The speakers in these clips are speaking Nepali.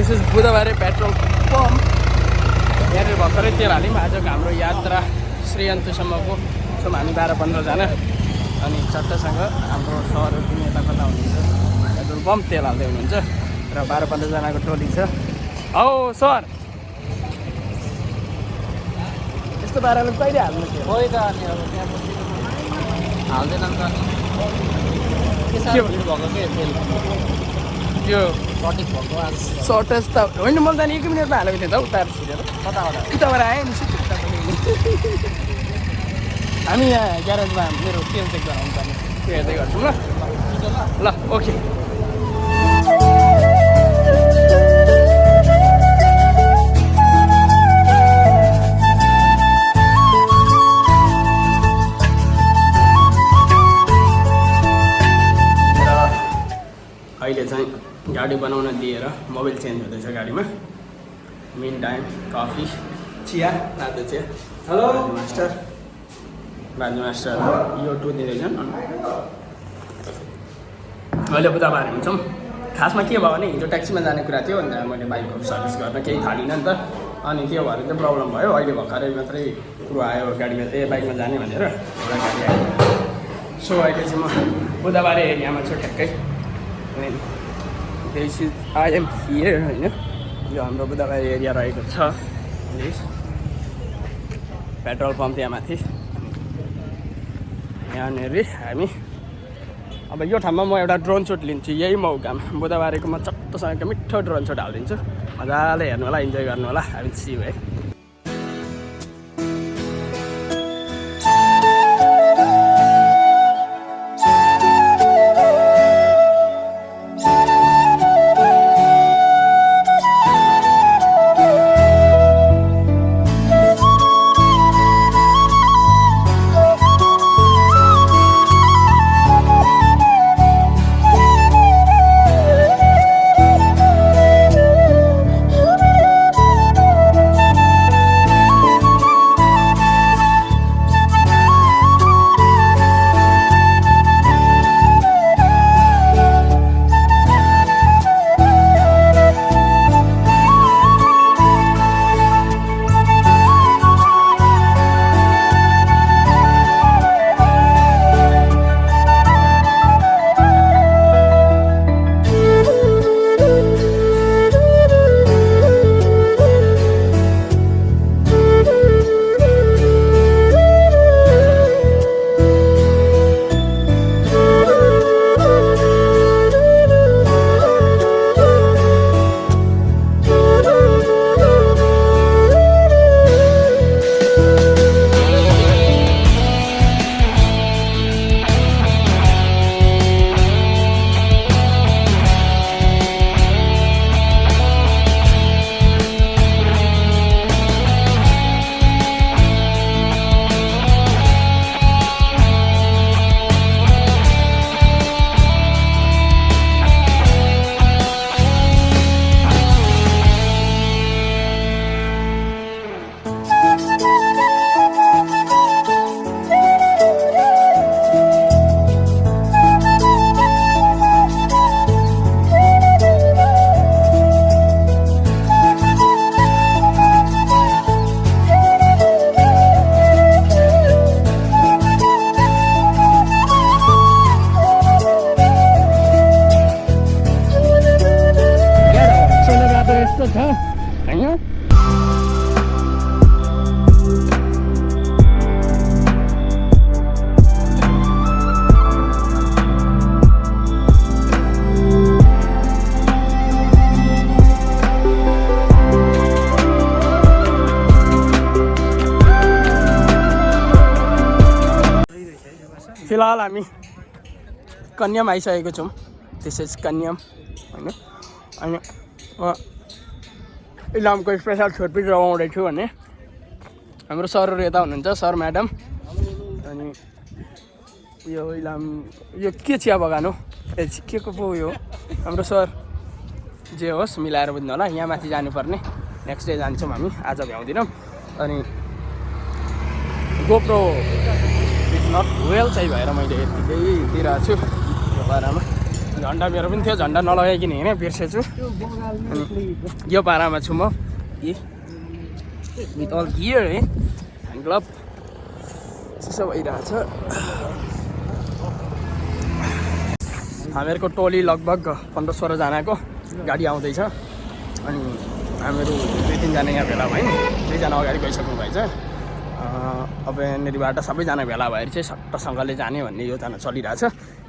दिस इज बुधबारे पेट्रोल पम्प। यहाँनिर भर्खरै तेल हाल्यौँ। आजको हाम्रो यात्रा श्री अन्तुसम्मको छौँ हामी 12-15 जना। अनि चट्टसँग हाम्रो सरहरू पनि यता कता हुनुहुन्छ, पेट्रोल पम्प तेल हाल्दै हुनुहुन्छ र 12-15 जनाको टोली छ। हौ सर, यस्तो पाराले कहिले हाल्नु थियो? खोइ त अनि अब त्यहाँ हाल्दैन नि त अनि के साह्रो भिड भएको के तेल त्यो सटिक भएको आज सर्टेज त होइन, मैले त 1 मिनटमा हालेको थिएँ त उतार छिरेर। कताबाट उताबाट आएँ नि सिधै उतापट्टि। हामी यहाँ ग्यारेजमा मेरो तेल चेक गराउनु पर्ने, त्यो हेर्दै गर्छौँ ल। ल ओके। अहिले चाहिँ गाडी बनाउन दिएर मोबाइल चेन्ज हुँदैछ गाडीमा। मेन टाइम कफी चिया रातो चिया। हेलो मास्टर, बाजु मास्टर यो 2 दिँदैछन्। अहिले बुधबार हुन्छौँ। खासमा के भयो भने हिजो ट्याक्सीमा जाने कुरा थियो, अन्त मैले बाइकको सर्भिस गर्न केही थालिनँ नि त, अनि त्यो भएर चाहिँ प्रब्लम भयो। अहिले भर्खरै मात्रै कुरो आयो गाडीमा, बाइकमा जाने भनेर एउटा गाडी आयो। सो अहिले चाहिँ म बुधबारे एरियामा छु ठ्याक्कै। This is I am here होइन, यो हाम्रो बुधबारे एरिया रहेको छ। पेट्रोल पम्प यहाँ माथि। यहाँनिर हामी अब यो ठाउँमा म एउटा ड्रोन सुट लिन्छु यही मौकामा। बुधबारेको म चट्टसँग मिठो ड्रोन सुट हालिदिन्छु। मजाले हेर्नु होला, इन्जोय गर्नु होला। हामी सिउ है। फिलहाल हामी कन्याम आइसकेको छौँ। दिस इज कन्याम होइन। अनि इलामको स्पेसल छुर्पी लगाउँदैछु भने हाम्रो सरहरू यता हुनुहुन्छ, सर म्याडम। अनि यो इलाम यो के चिया बगान हो, के को पो यो हाम्रो सर जे होस् मिलाएर बुझ्नु होला। यहाँ माथि जानुपर्ने, नेक्स्ट डे जान्छौँ हामी, आज भ्याउँदिनौँ। अनि गोप्रो इज नट वेल चाहिँ भएर मैले यतिकै दिइरहेको छु यो बारेमा। ल झन्डा मेरो पनि थियो झन्डा नलगाइकन हिँडेँ बिर्सेछु अनि यो पारामा छु म विथ अल गियर है ह्यान्ड ग्लोभ यसो भइरहेछ हामीहरूको टोली लगभग 15-16 जनाको गाडी आउँदैछ अनि हामीहरू 2-3 जना यहाँ भेला भयौँ 2 जना अगाडि गइसक्नु भएछ अब यहाँनिरबाट सबैजना भेला भएर चाहिँ सट्टसँगले जाने भन्ने योजना चलिरहेछ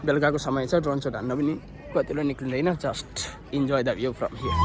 बेलुकाको समय छ ड्रोन सट हान्न पनि कतिले निक्लिँदैन just enjoy the view from here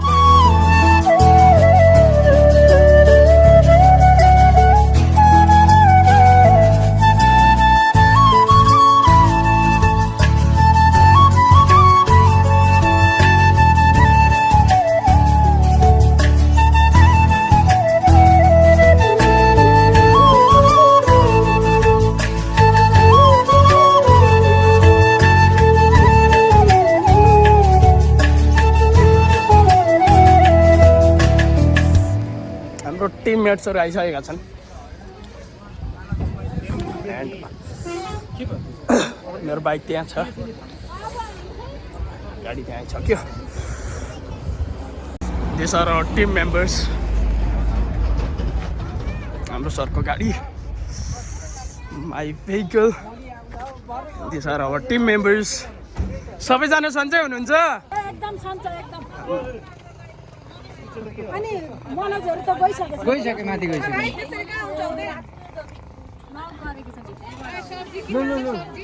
टिममेट्सहरू आइसकेका छन् मेरो बाइक त्यहाँ छ गाडी त्यहाँ छ क्या this are our team members हाम्रो सरको गाडी my vehicle this are our team members सबैजना सन्चै हुनुहुन्छ एकदम सन्चै एकदम अनि मनोजहरु त गइसके माथि गइसके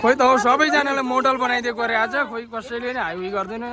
खोइ त हो सबैजनालाई मोडल बनाइदिएको अरे आज खोइ कसैले नै हाइवे गर्दैन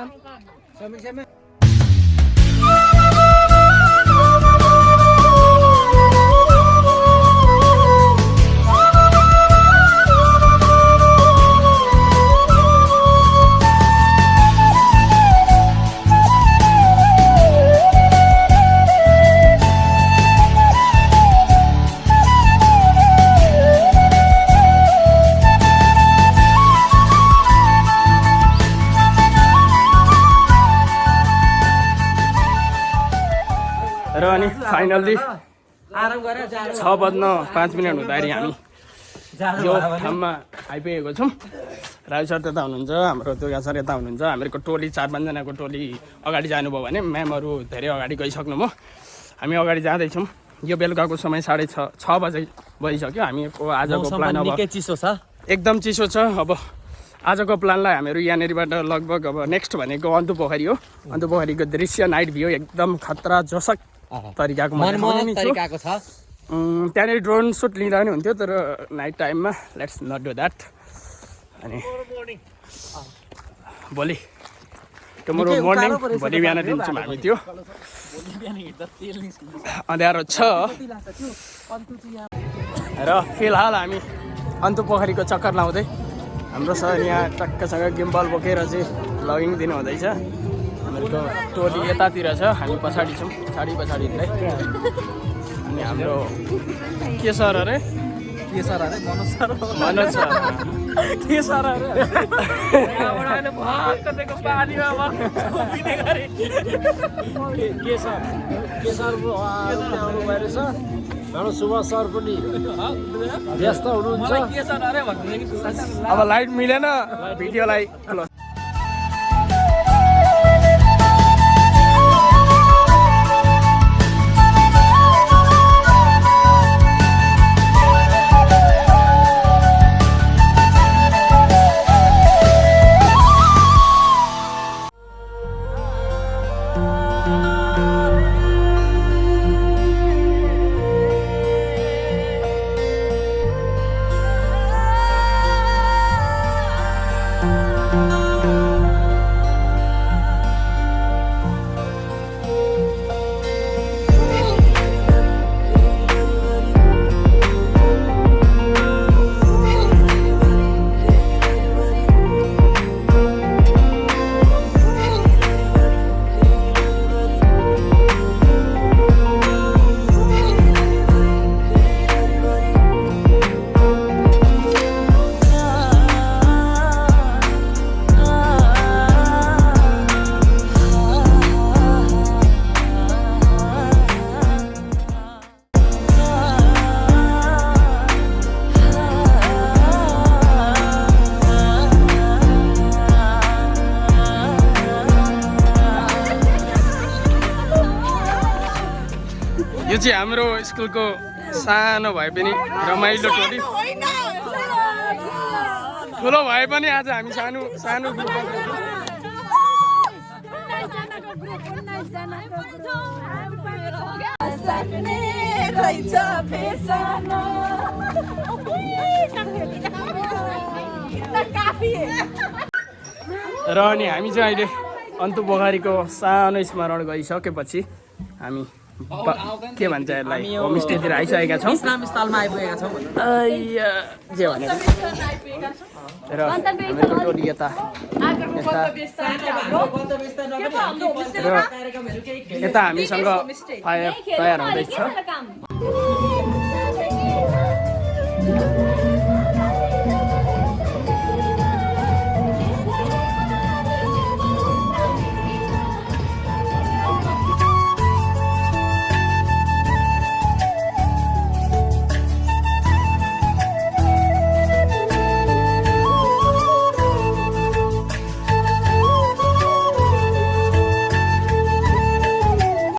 र अनि फाइनल्ली 6 बज्न 5 मिनट हुँदाखेरि हामी यो ठाउँमा आइपुगेको छौँ राई सर त्यता हुनुहुन्छ हाम्रो दुर्गा सर यता हुनुहुन्छ हामीहरूको टोली 4-5 जनाको टोली अगाडि जानुभयो भने म्यामहरू धेरै अगाडि गइसक्नु भयो हामी अगाडि जाँदैछौँ यो बेलुकाको समय 6:30 बजे भइसक्यो हामीको आजको प्लान अब चिसो छ एकदम चिसो छ अब आजको प्लानलाई हामीहरू यहाँनिरबाट लगभग अब नेक्स्ट भनेको अन्तु पोखरी हो अन्तु पोखरीको दृश्य नाइट भ्यू एकदम खतरा जोसक तरिकाको छ त्यहाँनिर ड्रोन सुट लिँदा पनि हुन्थ्यो तर नाइट टाइममा लेट्स नट डु द्याट अनि भोलि टुमोरो मर्निङ भोलि बिहान दिन्छौँ हामी त्यो अँध्यारो छ र फिलहाल हामी अन्तु पोखरीको चक्कर लाउँदै हाम्रो सर यहाँ टक्कसँग गिम्बल बोकेर चाहिँ भ्लगिङ दिनु हुँदैछ हामीहरूको टोली यतातिर छ हामी पछाडि छौँ पछाडि हिँड्दै अनि हाम्रो के सर अरे मनोज सर के सर अरे हाम्रो सुभाष सर पनि व्यस्त हुनुहुन्छ अब लाइट मिलेन भिडियोलाई क्लोज यो चाहिँ हाम्रो स्कुलको सानो भए पनि रमाइलो टोली ठुलो भए पनि आज हामी सानो सानो ग्रुपमा र अनि हामी चाहिँ अहिले अन्तु पोखरीको सानो स्मरण गरिसकेपछि हामी के भन्छ यसलाई होमस्टेतिर आइसकेका छौँ स्थलमा आइपुगेका छौँ जे भनेको र हाम्रो टोली यता यता हामीसँग फायर तयार हुँदैछ